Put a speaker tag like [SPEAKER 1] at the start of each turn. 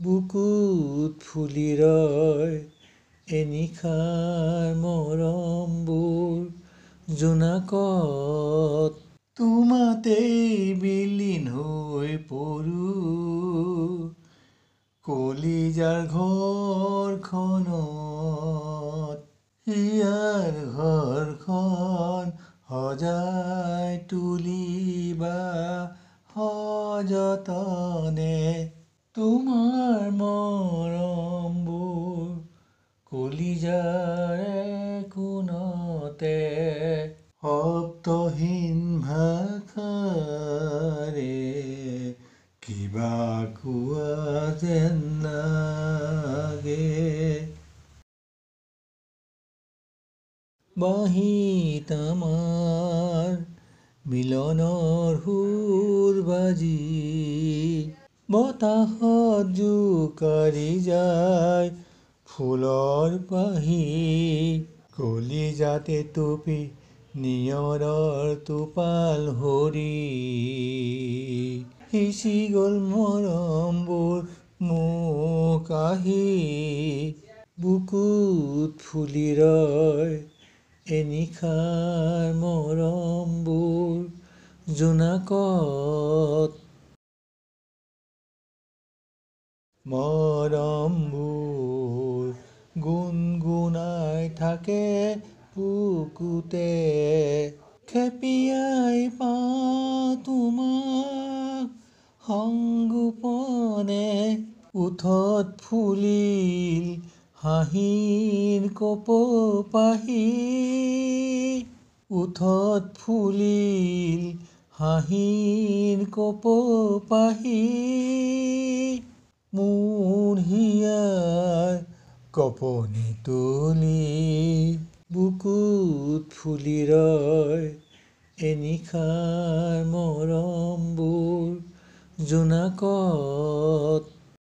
[SPEAKER 1] বুকুত ফুলি ৰয় এনিশাৰ মৰমবোৰ জোনাকত তোমাতেই বিলীন হৈ পৰো কলিজাৰ ঘৰখনত হিয়াৰ ঘৰখন সজাই তুলিবা সযতনে তোমাৰ মৰমবোৰ কলিজাৰ কোণতে শব্দহীন ভাষাৰে কিবা কোৱা যেন লাগে বাঁহীত আমাৰ মিলনৰ সুৰ বাজি বতাহত জোকাৰি যায় ফুলৰ পাহি কলিজাতে টুপি নিয়ৰৰ টোপাল হৰি সিঁচি গ'ল মৰমবোৰ মোক আহি বুকুত ফুলি ৰয় এনিশাৰ মৰমবোৰ জোনাকত মৰমবোৰ গুণগুণাই থাকে বুকুতে খেপিয়াই পাওঁ তোমাক সংগোপনে ওঠত ফুলিল হাঁহিৰ কপৌপাহি ওঠত ফুলিল হাঁহিৰ কপৌপাহি মোৰ হিয়াৰ কপনি তুলি বুকুত ফুলি ৰয় এনিশাৰ মৰমবোৰ জোনাকত